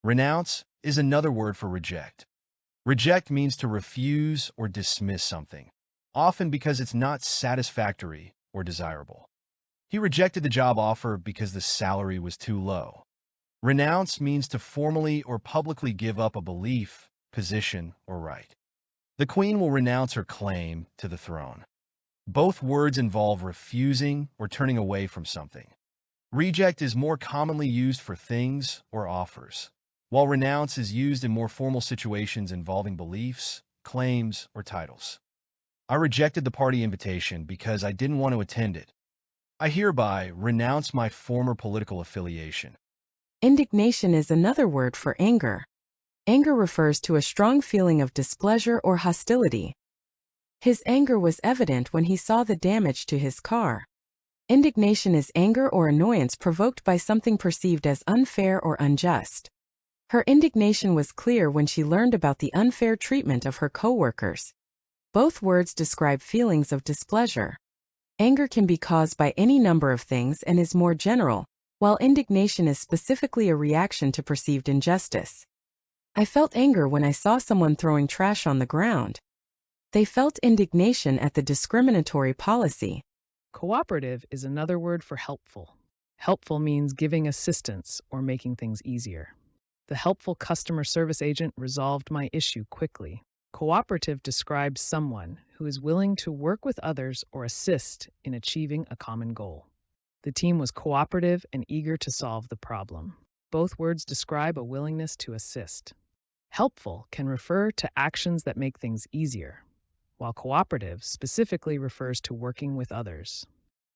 Renounce is another word for reject. Reject means to refuse or dismiss something, often because it's not satisfactory or desirable. He rejected the job offer because the salary was too low. Renounce means to formally or publicly give up a belief, position, or right. The queen will renounce her claim to the throne. Both words involve refusing or turning away from something. Reject is more commonly used for things or offers, while renounce is used in more formal situations involving beliefs, claims, or titles. I rejected the party invitation because I didn't want to attend it. I hereby renounce my former political affiliation. Indignation is another word for anger. Anger refers to a strong feeling of displeasure or hostility. His anger was evident when he saw the damage to his car. Indignation is anger or annoyance provoked by something perceived as unfair or unjust. Her indignation was clear when she learned about the unfair treatment of her coworkers. Both words describe feelings of displeasure. Anger can be caused by any number of things and is more general, while indignation is specifically a reaction to perceived injustice. I felt anger when I saw someone throwing trash on the ground. They felt indignation at the discriminatory policy. Cooperative is another word for helpful. Helpful means giving assistance or making things easier. The helpful customer service agent resolved my issue quickly. Cooperative describes someone who is willing to work with others or assist in achieving a common goal. The team was cooperative and eager to solve the problem. Both words describe a willingness to assist. Helpful can refer to actions that make things easier, while cooperative specifically refers to working with others.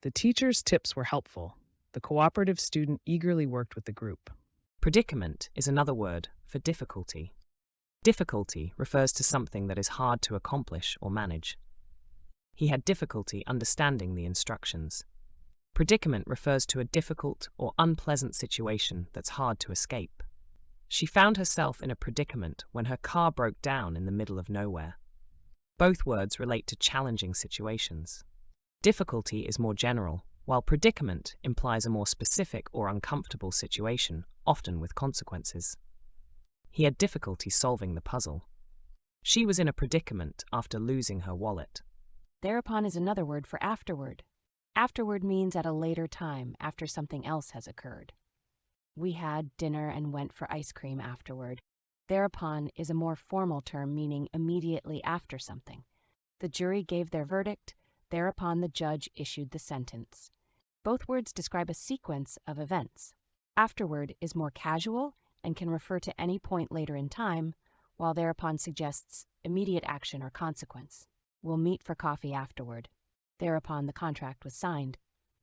The teacher's tips were helpful. The cooperative student eagerly worked with the group. Predicament is another word for difficulty. Difficulty refers to something that is hard to accomplish or manage. He had difficulty understanding the instructions. Predicament refers to a difficult or unpleasant situation that's hard to escape. She found herself in a predicament when her car broke down in the middle of nowhere. Both words relate to challenging situations. Difficulty is more general, while predicament implies a more specific or uncomfortable situation, often with consequences. He had difficulty solving the puzzle. She was in a predicament after losing her wallet. Thereupon is another word for afterward. Afterward means at a later time, after something else has occurred. We had dinner and went for ice cream afterward. Thereupon is a more formal term meaning immediately after something. The jury gave their verdict. Thereupon the judge issued the sentence. Both words describe a sequence of events. Afterward is more casual and can refer to any point later in time, while thereupon suggests immediate action or consequence. We'll meet for coffee afterward. Thereupon the contract was signed.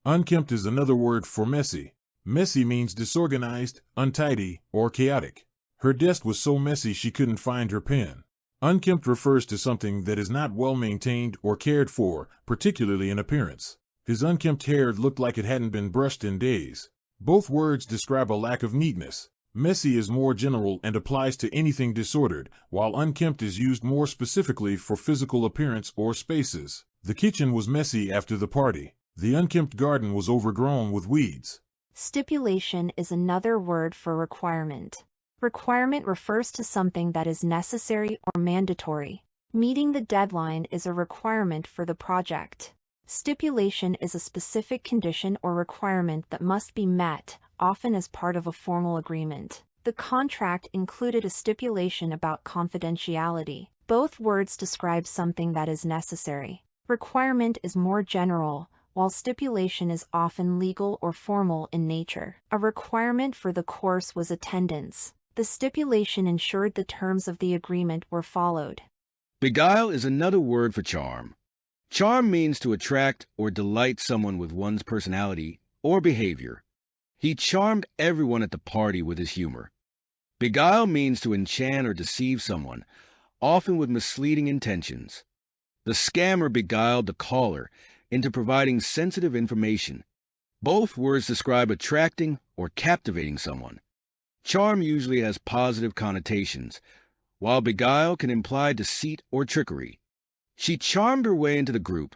Unkempt is another word for messy. Messy means disorganized, untidy, or chaotic. Her desk was so messy she couldn't find her pen. Unkempt refers to something that is not well maintained or cared for, particularly in appearance. His unkempt hair looked like it hadn't been brushed in days. Both words describe a lack of neatness. Messy is more general and applies to anything disordered, while unkempt is used more specifically for physical appearance or spaces. The kitchen was messy after the party. The unkempt garden was overgrown with weeds. Stipulation is another word for requirement. Requirement refers to something that is necessary or mandatory. Meeting the deadline is a requirement for the project. Stipulation is a specific condition or requirement that must be met, often as part of a formal agreement. The contract included a stipulation about confidentiality. Both words describe something that is necessary. Requirement is more general, while stipulation is often legal or formal in nature. A requirement for the course was attendance. The stipulation ensured the terms of the agreement were followed. Beguile is another word for charm. Charm means to attract or delight someone with one's personality or behavior. He charmed everyone at the party with his humor. Beguile means to enchant or deceive someone, often with misleading intentions. The scammer beguiled the caller into providing sensitive information. Both words describe attracting or captivating someone. Charm usually has positive connotations, while beguile can imply deceit or trickery. She charmed her way into the group.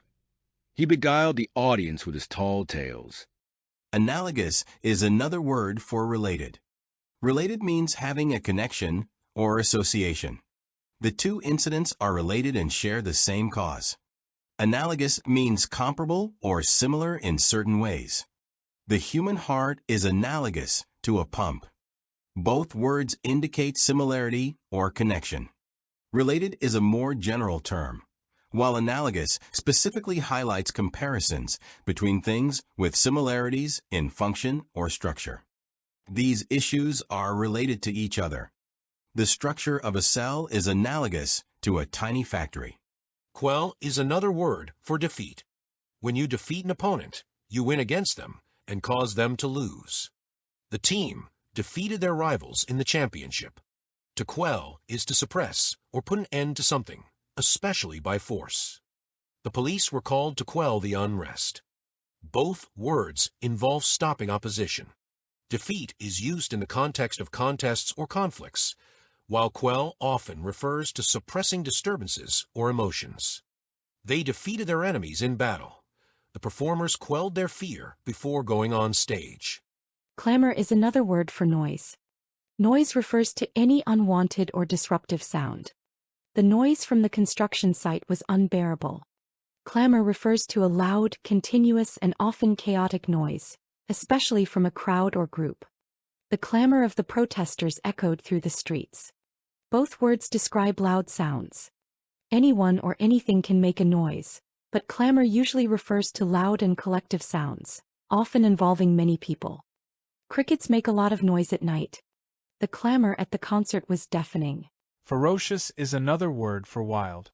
He beguiled the audience with his tall tales. Analogous is another word for related. Related means having a connection or association. The two incidents are related and share the same cause. Analogous means comparable or similar in certain ways. The human heart is analogous to a pump. Both words indicate similarity or connection. Related is a more general term, while analogous specifically highlights comparisons between things with similarities in function or structure. These issues are related to each other. The structure of a cell is analogous to a tiny factory. Quell is another word for defeat. When you defeat an opponent, you win against them and cause them to lose. The team defeated their rivals in the championship. To quell is to suppress or put an end to something, especially by force. The police were called to quell the unrest. Both words involve stopping opposition. Defeat is used in the context of contests or conflicts, while quell often refers to suppressing disturbances or emotions. They defeated their enemies in battle. The performers quelled their fear before going on stage. Clamor is another word for noise. Noise refers to any unwanted or disruptive sound. The noise from the construction site was unbearable. Clamor refers to a loud, continuous, and often chaotic noise, especially from a crowd or group. The clamor of the protesters echoed through the streets. Both words describe loud sounds. Anyone or anything can make a noise, but clamor usually refers to loud and collective sounds, often involving many people. Crickets make a lot of noise at night. The clamor at the concert was deafening. Ferocious is another word for wild.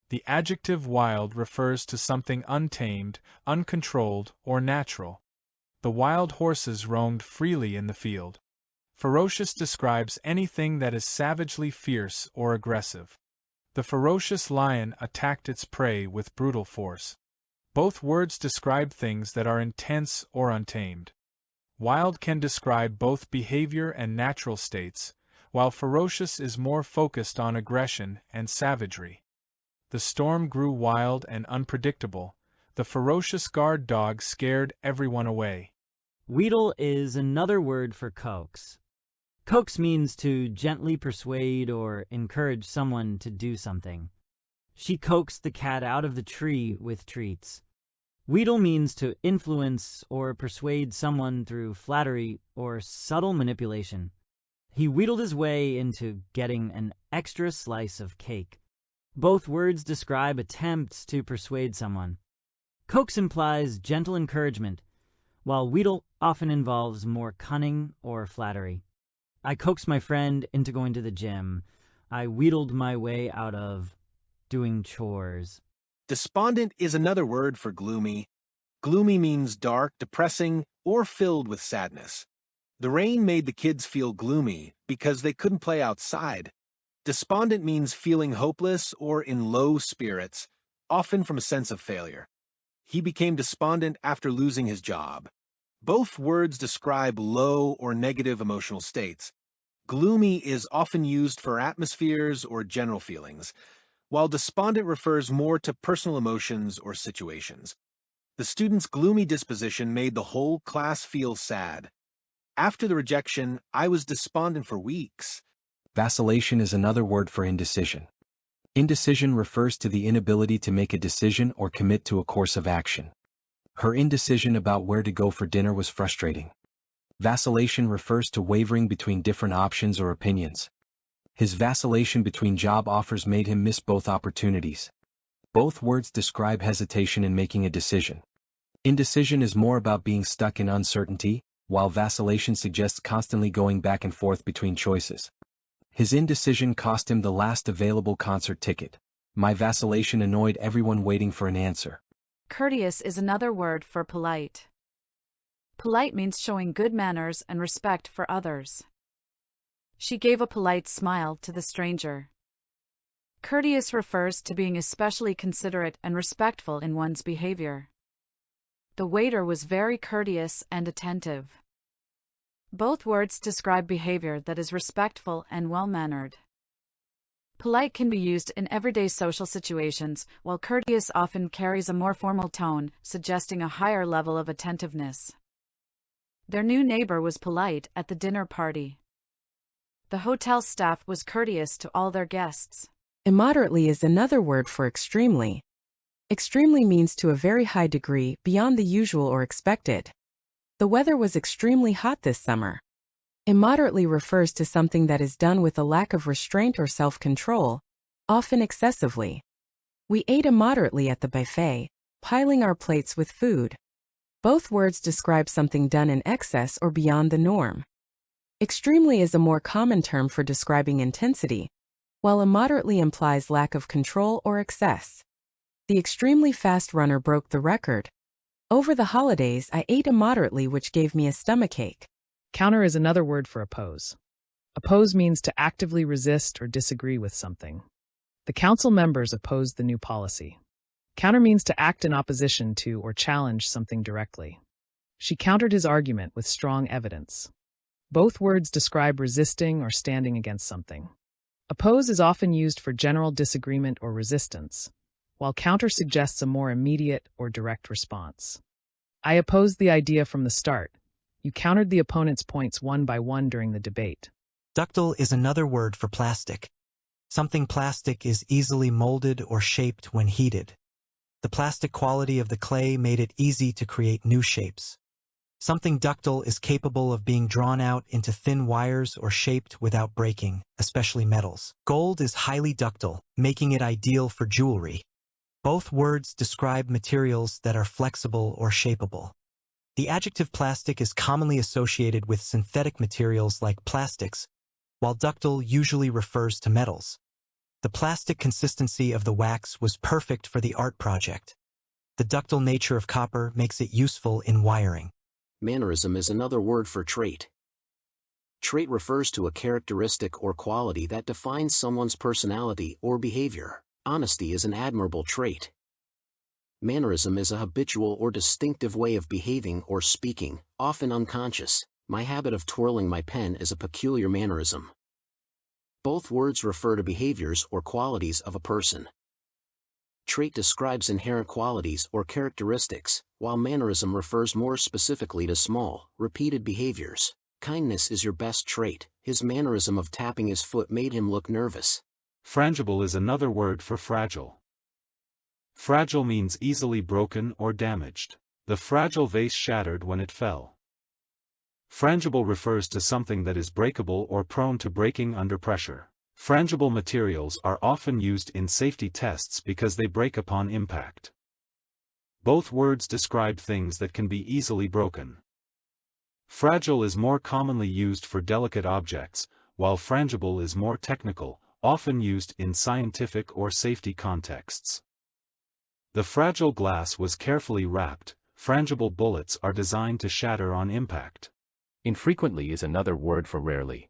The adjective wild refers to something untamed, uncontrolled, or natural. The wild horses roamed freely in the field. Ferocious describes anything that is savagely fierce or aggressive. The ferocious lion attacked its prey with brutal force. Both words describe things that are intense or untamed. Wild can describe both behavior and natural states, while ferocious is more focused on aggression and savagery. The storm grew wild and unpredictable. The ferocious guard dog scared everyone away. Wheedle is another word for coax. Coax means to gently persuade or encourage someone to do something. She coaxed the cat out of the tree with treats. Wheedle means to influence or persuade someone through flattery or subtle manipulation. He wheedled his way into getting an extra slice of cake. Both words describe attempts to persuade someone. Coax implies gentle encouragement, while wheedle often involves more cunning or flattery. I coaxed my friend into going to the gym. I wheedled my way out of doing chores. Despondent is another word for gloomy. Gloomy means dark, depressing, or filled with sadness. The rain made the kids feel gloomy because they couldn't play outside. Despondent means feeling hopeless or in low spirits, often from a sense of failure. He became despondent after losing his job. Both words describe low or negative emotional states. Gloomy is often used for atmospheres or general feelings, while despondent refers more to personal emotions or situations. The student's gloomy disposition made the whole class feel sad. After the rejection, I was despondent for weeks. Vacillation is another word for indecision. Indecision refers to the inability to make a decision or commit to a course of action. Her indecision about where to go for dinner was frustrating. Vacillation refers to wavering between different options or opinions. His vacillation between job offers made him miss both opportunities. Both words describe hesitation in making a decision. Indecision is more about being stuck in uncertainty, while vacillation suggests constantly going back and forth between choices. His indecision cost him the last available concert ticket. My vacillation annoyed everyone waiting for an answer. Courteous is another word for polite. Polite means showing good manners and respect for others. She gave a polite smile to the stranger. Courteous refers to being especially considerate and respectful in one's behavior. The waiter was very courteous and attentive. Both words describe behavior that is respectful and well-mannered. Polite can be used in everyday social situations, while courteous often carries a more formal tone, suggesting a higher level of attentiveness. Their new neighbor was polite at the dinner party. The hotel staff was courteous to all their guests. Immoderately is another word for extremely. Extremely means to a very high degree, beyond the usual or expected. The weather was extremely hot this summer. Immoderately refers to something that is done with a lack of restraint or self-control, often excessively. We ate immoderately at the buffet, piling our plates with food. Both words describe something done in excess or beyond the norm. Extremely is a more common term for describing intensity, while immoderately implies lack of control or excess. The extremely fast runner broke the record. Over the holidays, I ate immoderately, which gave me a stomachache. Counter is another word for oppose. Oppose means to actively resist or disagree with something. The council members opposed the new policy. Counter means to act in opposition to or challenge something directly. She countered his argument with strong evidence. Both words describe resisting or standing against something. Oppose is often used for general disagreement or resistance, while counter suggests a more immediate or direct response. I opposed the idea from the start. You countered the opponent's points one by one during the debate. Ductile is another word for plastic. Something plastic is easily molded or shaped when heated. The plastic quality of the clay made it easy to create new shapes. Something ductile is capable of being drawn out into thin wires or shaped without breaking, especially metals. Gold is highly ductile, making it ideal for jewelry. Both words describe materials that are flexible or shapeable. The adjective plastic is commonly associated with synthetic materials like plastics, while ductile usually refers to metals. The plastic consistency of the wax was perfect for the art project. The ductile nature of copper makes it useful in wiring. Mannerism is another word for trait. Trait refers to a characteristic or quality that defines someone's personality or behavior. Honesty is an admirable trait. Mannerism is a habitual or distinctive way of behaving or speaking, often unconscious. My habit of twirling my pen is a peculiar mannerism. Both words refer to behaviors or qualities of a person. Trait describes inherent qualities or characteristics, while mannerism refers more specifically to small, repeated behaviors. Kindness is your best trait. His mannerism of tapping his foot made him look nervous. Frangible is another word for fragile. Fragile means easily broken or damaged. The fragile vase shattered when it fell. Frangible refers to something that is breakable or prone to breaking under pressure. Frangible materials are often used in safety tests because they break upon impact. Both words describe things that can be easily broken. Fragile is more commonly used for delicate objects, while frangible is more technical, often used in scientific or safety contexts. The fragile glass was carefully wrapped. Frangible bullets are designed to shatter on impact. Infrequently is another word for rarely.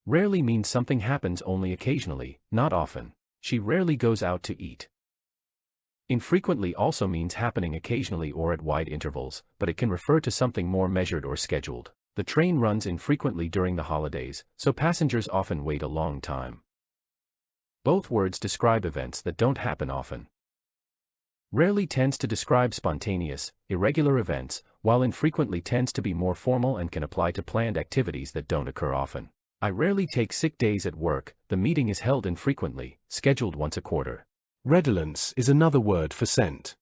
Rarely means something happens only occasionally, not often. She rarely goes out to eat. Infrequently also means happening occasionally or at wide intervals, but it can refer to something more measured or scheduled. The train runs infrequently during the holidays, so passengers often wait a long time. Both words describe events that don't happen often. Rarely tends to describe spontaneous, irregular events, while infrequently tends to be more formal and can apply to planned activities that don't occur often. I rarely take sick days at work. The meeting is held infrequently, scheduled once a quarter. Redolence is another word for scent.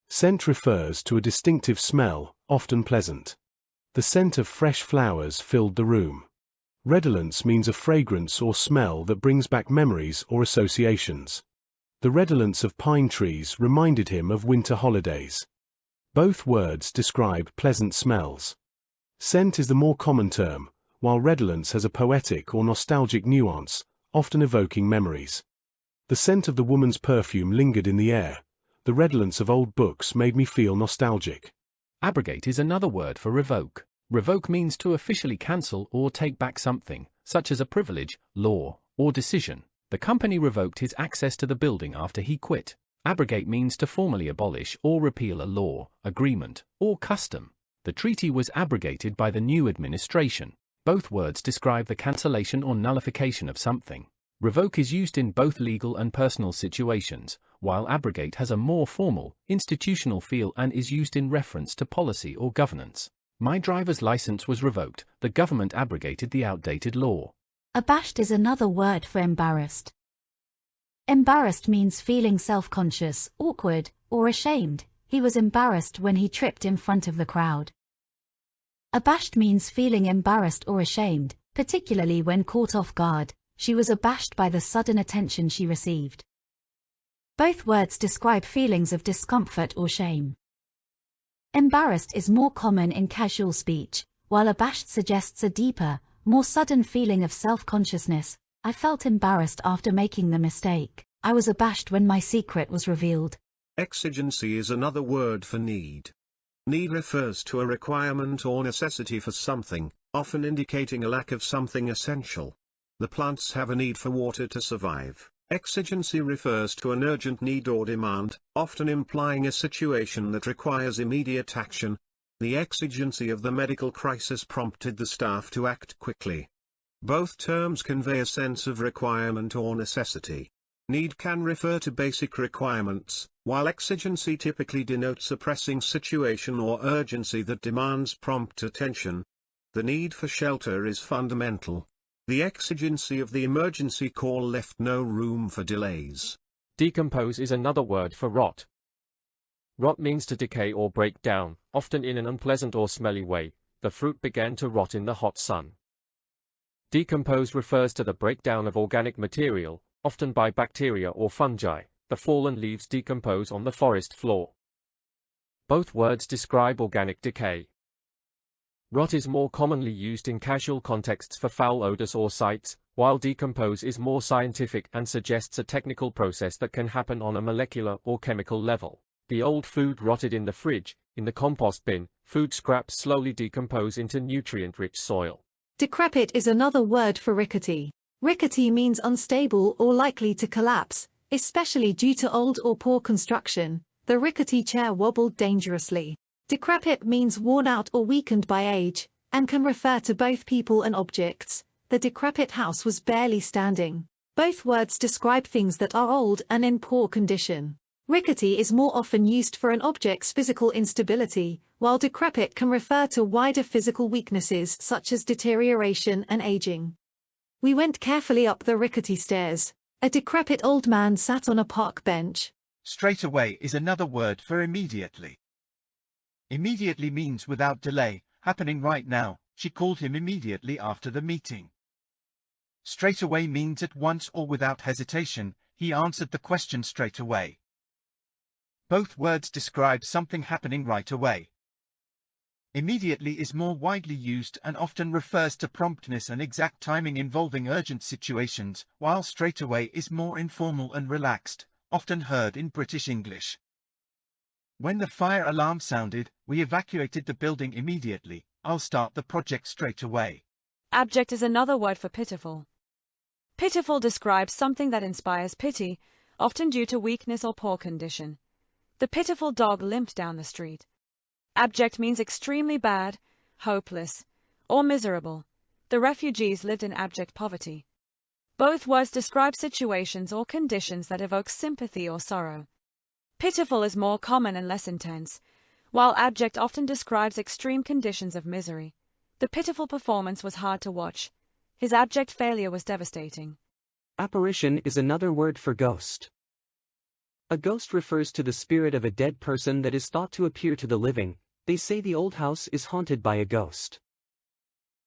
Scent refers to a distinctive smell, often pleasant. The scent of fresh flowers filled the room. Redolence means a fragrance or smell that brings back memories or associations. The redolence of pine trees reminded him of winter holidays. Both words describe pleasant smells. Scent is the more common term, while redolence has a poetic or nostalgic nuance, often evoking memories. The scent of the woman's perfume lingered in the air. The redolence of old books made me feel nostalgic. Abrogate is another word for revoke. Revoke means to officially cancel or take back something, such as a privilege, law, or decision. The company revoked his access to the building after he quit. Abrogate means to formally abolish or repeal a law, agreement, or custom. The treaty was abrogated by the new administration. Both words describe the cancellation or nullification of something. Revoke is used in both legal and personal situations, while abrogate has a more formal, institutional feel and is used in reference to policy or governance. My driver's license was revoked. The government abrogated the outdated law. Abashed is another word for embarrassed. Embarrassed means feeling self-conscious, awkward, or ashamed. He was embarrassed when he tripped in front of the crowd. Abashed means feeling embarrassed or ashamed, particularly when caught off guard. She was abashed by the sudden attention she received. Both words describe feelings of discomfort or shame. Embarrassed is more common in casual speech, while abashed suggests a deeper, more sudden feeling of self-consciousness. I felt embarrassed after making the mistake. I was abashed when my secret was revealed. Exigency is another word for need. Need refers to a requirement or necessity for something, often indicating a lack of something essential. The plants have a need for water to survive. Exigency refers to an urgent need or demand, often implying a situation that requires immediate action. The exigency of the medical crisis prompted the staff to act quickly. Both terms convey a sense of requirement or necessity. Need can refer to basic requirements, while exigency typically denotes a pressing situation or urgency that demands prompt attention. The need for shelter is fundamental. The exigency of the emergency call left no room for delays. Decompose is another word for rot. Rot means to decay or break down, often in an unpleasant or smelly way. The fruit began to rot in the hot sun. Decompose refers to the breakdown of organic material, often by bacteria or fungi. The fallen leaves decompose on the forest floor. Both words describe organic decay. Rot is more commonly used in casual contexts for foul odors or sights, while decompose is more scientific and suggests a technical process that can happen on a molecular or chemical level. The old food rotted in the fridge. In the compost bin, food scraps slowly decompose into nutrient-rich soil. Decrepit is another word for rickety. Rickety means unstable or likely to collapse, especially due to old or poor construction. The rickety chair wobbled dangerously. Decrepit means worn out or weakened by age, and can refer to both people and objects. The decrepit house was barely standing. Both words describe things that are old and in poor condition. Rickety is more often used for an object's physical instability, while decrepit can refer to wider physical weaknesses such as deterioration and aging. We went carefully up the rickety stairs. A decrepit old man sat on a park bench. Straight away is another word for immediately. Immediately means without delay, happening right now. She called him immediately after the meeting. Straight away means at once or without hesitation. He answered the question straight away. Both words describe something happening right away. Immediately is more widely used and often refers to promptness and exact timing involving urgent situations, while straight away is more informal and relaxed, often heard in British English. When the fire alarm sounded, we evacuated the building immediately. I'll start the project straight away. Abject is another word for pitiful. Pitiful describes something that inspires pity, often due to weakness or poor condition. The pitiful dog limped down the street. Abject means extremely bad, hopeless, or miserable. The refugees lived in abject poverty. Both words describe situations or conditions that evoke sympathy or sorrow. Pitiful is more common and less intense, while abject often describes extreme conditions of misery. The pitiful performance was hard to watch. His abject failure was devastating. Apparition is another word for ghost. A ghost refers to the spirit of a dead person that is thought to appear to the living. They say the old house is haunted by a ghost.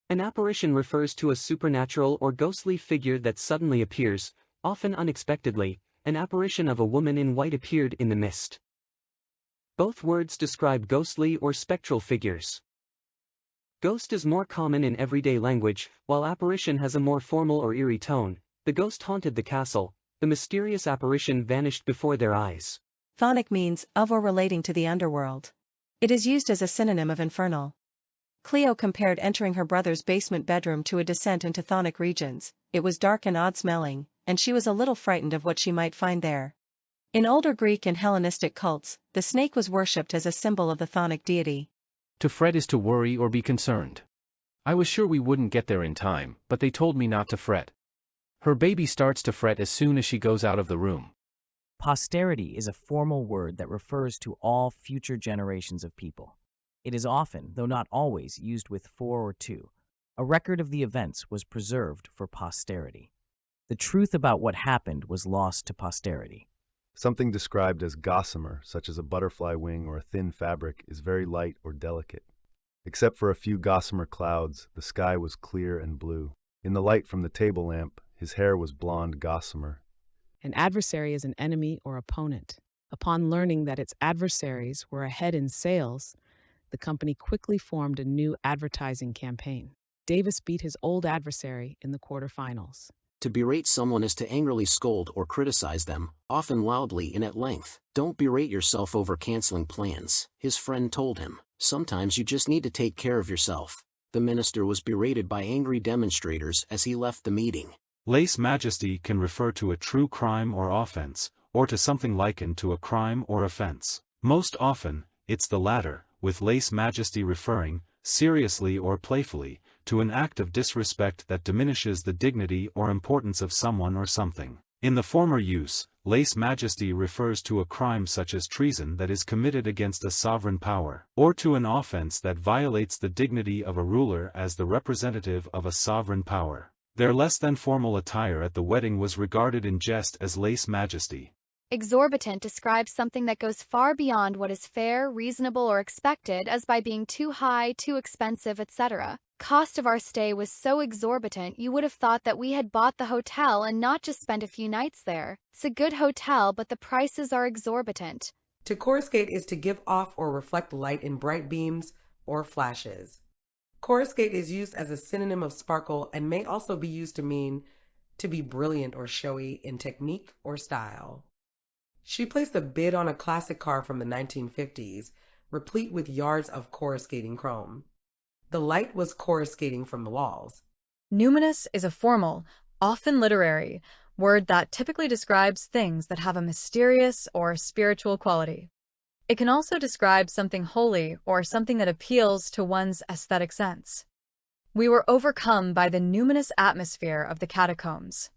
An apparition refers to a supernatural or ghostly figure that suddenly appears, often unexpectedly. An apparition of a woman in white appeared in the mist. Both words describe ghostly or spectral figures. Ghost is more common in everyday language, while apparition has a more formal or eerie tone. The ghost haunted the castle. The mysterious apparition vanished before their eyes. Chthonic means of or relating to the underworld. It is used as a synonym of infernal. Cleo compared entering her brother's basement bedroom to a descent into chthonic regions. It was dark and odd-smelling, and she was a little frightened of what she might find there. In older Greek and Hellenistic cults, the snake was worshipped as a symbol of the chthonic deity. To fret is to worry or be concerned. I was sure we wouldn't get there in time, but they told me not to fret. Her baby starts to fret as soon as she goes out of the room. Posterity is a formal word that refers to all future generations of people. It is often, though not always, used with for or to. A record of the events was preserved for posterity. The truth about what happened was lost to posterity. Something described as gossamer, such as a butterfly wing or a thin fabric, is very light or delicate. Except for a few gossamer clouds, the sky was clear and blue. In the light from the table lamp, his hair was blonde gossamer. An adversary is an enemy or opponent. Upon learning that its adversaries were ahead in sales, the company quickly formed a new advertising campaign. Davis beat his old adversary in the quarterfinals. To berate someone is to angrily scold or criticize them, often loudly and at length. Don't berate yourself over canceling plans, his friend told him. Sometimes you just need to take care of yourself. The minister was berated by angry demonstrators as he left the meeting. Lese majesty can refer to a true crime or offense, or to something likened to a crime or offense. Most often, it's the latter, with lese majesty referring, seriously or playfully, to an act of disrespect that diminishes the dignity or importance of someone or something. In the former use, lese majesty refers to a crime such as treason that is committed against a sovereign power, or to an offense that violates the dignity of a ruler as the representative of a sovereign power. Their less than formal attire at the wedding was regarded in jest as lese majesty. Exorbitant describes something that goes far beyond what is fair, reasonable, or expected, as by being too high, too expensive, etc. Cost of our stay was so exorbitant you would have thought that we had bought the hotel and not just spent a few nights there. It's a good hotel, but the prices are exorbitant. To coruscate is to give off or reflect light in bright beams or flashes. Coruscate is used as a synonym of sparkle and may also be used to mean to be brilliant or showy in technique or style. She placed a bid on a classic car from the 1950s, replete with yards of coruscating chrome. The light was coruscating from the walls. Numinous is a formal, often literary, word that typically describes things that have a mysterious or spiritual quality. It can also describe something holy or something that appeals to one's aesthetic sense. We were overcome by the numinous atmosphere of the catacombs.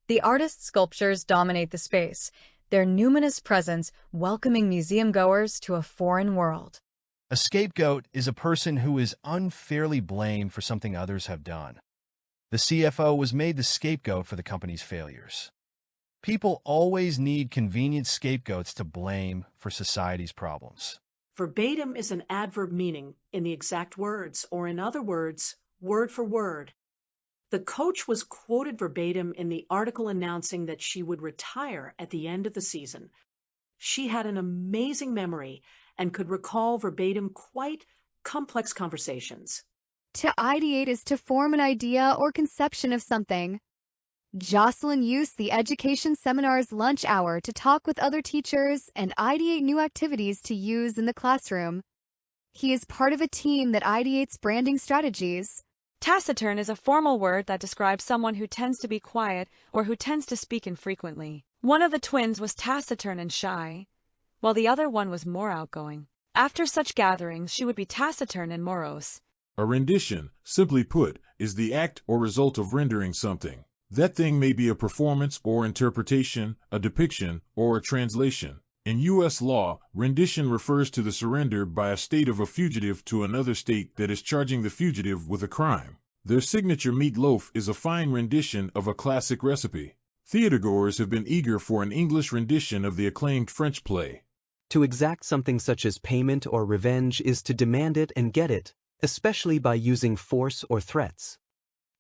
The artist's sculptures dominate the space, their numinous presence welcoming museum-goers to a foreign world. A scapegoat is a person who is unfairly blamed for something others have done. The CFO was made the scapegoat for the company's failures. People always need convenient scapegoats to blame for society's problems. Verbatim is an adverb meaning in the exact words, or in other words, word for word. The coach was quoted verbatim in the article announcing that she would retire at the end of the season. She had an amazing memory and could recall verbatim quite complex conversations. To ideate is to form an idea or conception of something. Jocelyn used the education seminar's lunch hour to talk with other teachers and ideate new activities to use in the classroom. He is part of a team that ideates branding strategies. Taciturn is a formal word that describes someone who tends to be quiet or who tends to speak infrequently. One of the twins was taciturn and shy, while the other one was more outgoing. After such gatherings, she would be taciturn and morose. A rendition, simply put, is the act or result of rendering something. That thing may be a performance or interpretation, a depiction, or a translation. In U.S. law, rendition refers to the surrender by a state of a fugitive to another state that is charging the fugitive with a crime. Their signature meatloaf is a fine rendition of a classic recipe. Theatergoers have been eager for an English rendition of the acclaimed French play. To exact something such as payment or revenge is to demand it and get it, especially by using force or threats.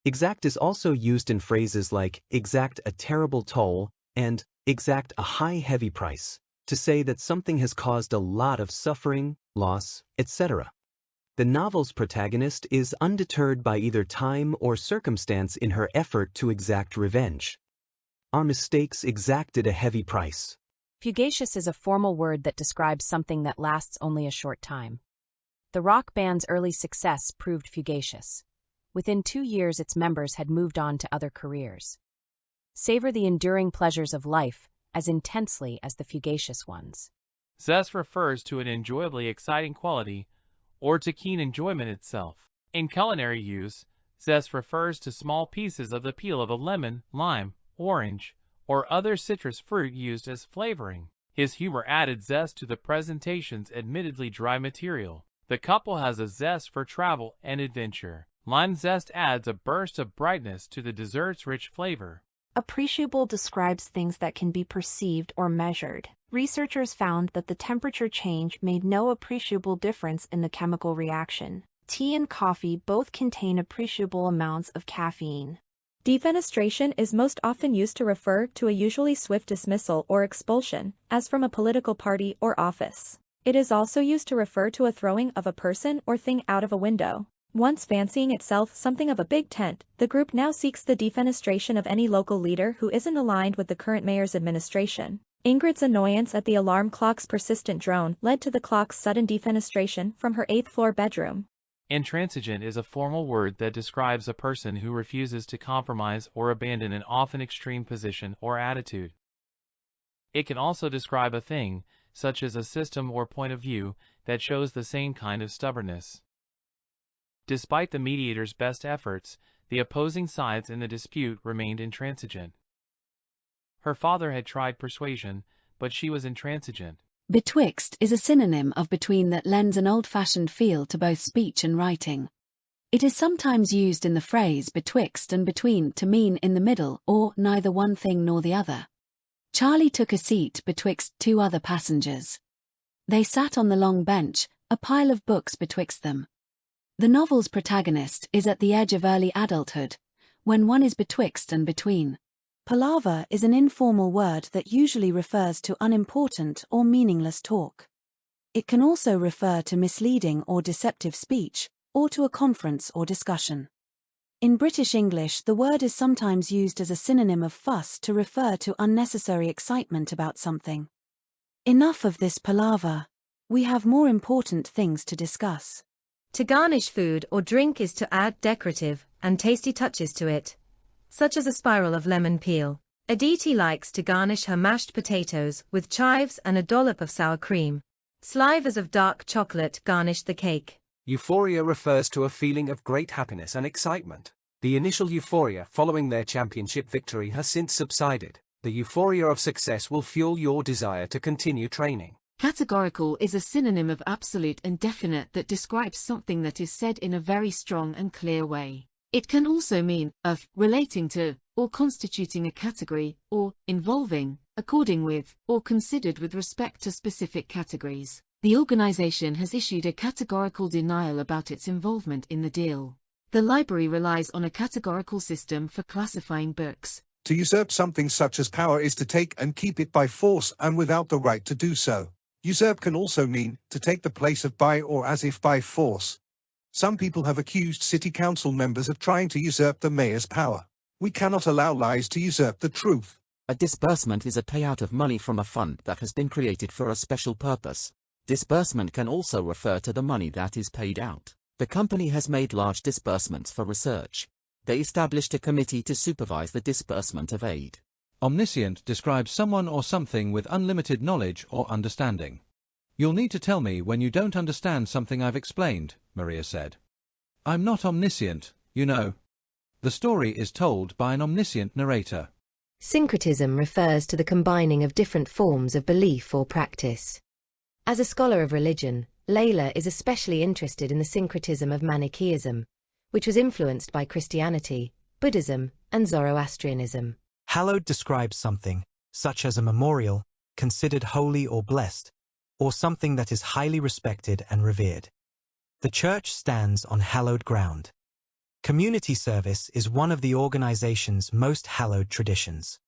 Exact is also used in phrases like exact a terrible toll and exact a high heavy price, to say that something has caused a lot of suffering, loss, etc. The novel's protagonist is undeterred by either time or circumstance in her effort to exact revenge. Our mistakes exacted a heavy price. Fugacious is a formal word that describes something that lasts only a short time. The rock band's early success proved fugacious. Within 2 years, its members had moved on to other careers. Savor the enduring pleasures of life as intensely as the fugacious ones. Zest refers to an enjoyably exciting quality or to keen enjoyment itself. In culinary use, zest refers to small pieces of the peel of a lemon, lime, orange, or other citrus fruit used as flavoring. His humor added zest to the presentation's admittedly dry material. The couple has a zest for travel and adventure. Lime zest adds a burst of brightness to the dessert's rich flavor. Appreciable describes things that can be perceived or measured. Researchers found that the temperature change made no appreciable difference in the chemical reaction. Tea and coffee both contain appreciable amounts of caffeine. Defenestration is most often used to refer to a usually swift dismissal or expulsion, as from a political party or office. It is also used to refer to a throwing of a person or thing out of a window. Once fancying itself something of a big tent, the group now seeks the defenestration of any local leader who isn't aligned with the current mayor's administration. Ingrid's annoyance at the alarm clock's persistent drone led to the clock's sudden defenestration from her 8th-floor bedroom. Intransigent is a formal word that describes a person who refuses to compromise or abandon an often extreme position or attitude. It can also describe a thing, such as a system or point of view, that shows the same kind of stubbornness. Despite the mediator's best efforts, the opposing sides in the dispute remained intransigent. Her father had tried persuasion, but she was intransigent. Betwixt is a synonym of between that lends an old-fashioned feel to both speech and writing. It is sometimes used in the phrase betwixt and between to mean in the middle or neither one thing nor the other. Charlie took a seat betwixt two other passengers. They sat on the long bench, a pile of books betwixt them. The novel's protagonist is at the edge of early adulthood, when one is betwixt and between. Palaver is an informal word that usually refers to unimportant or meaningless talk. It can also refer to misleading or deceptive speech, or to a conference or discussion. In British English, the word is sometimes used as a synonym of fuss to refer to unnecessary excitement about something. Enough of this palaver. We have more important things to discuss. To garnish food or drink is to add decorative and tasty touches to it, such as a spiral of lemon peel. Aditi likes to garnish her mashed potatoes with chives and a dollop of sour cream. Slivers of dark chocolate garnish the cake. Euphoria refers to a feeling of great happiness and excitement. The initial euphoria following their championship victory has since subsided. The euphoria of success will fuel your desire to continue training. Categorical is a synonym of absolute and definite that describes something that is said in a very strong and clear way. It can also mean of, relating to, or constituting a category, or involving, according with, or considered with respect to specific categories. The organization has issued a categorical denial about its involvement in the deal. The library relies on a categorical system for classifying books. To usurp something such as power is to take and keep it by force and without the right to do so. Usurp can also mean to take the place of by or as if by force. Some people have accused city council members of trying to usurp the mayor's power. We cannot allow lies to usurp the truth. A disbursement is a payout of money from a fund that has been created for a special purpose. Disbursement can also refer to the money that is paid out. The company has made large disbursements for research. They established a committee to supervise the disbursement of aid. Omniscient describes someone or something with unlimited knowledge or understanding. You'll need to tell me when you don't understand something I've explained, Maria said. I'm not omniscient, you know. The story is told by an omniscient narrator. Syncretism refers to the combining of different forms of belief or practice. As a scholar of religion, Layla is especially interested in the syncretism of Manichaeism, which was influenced by Christianity, Buddhism, and Zoroastrianism. Hallowed describes something, such as a memorial, considered holy or blessed, or something that is highly respected and revered. The church stands on hallowed ground. Community service is one of the organization's most hallowed traditions.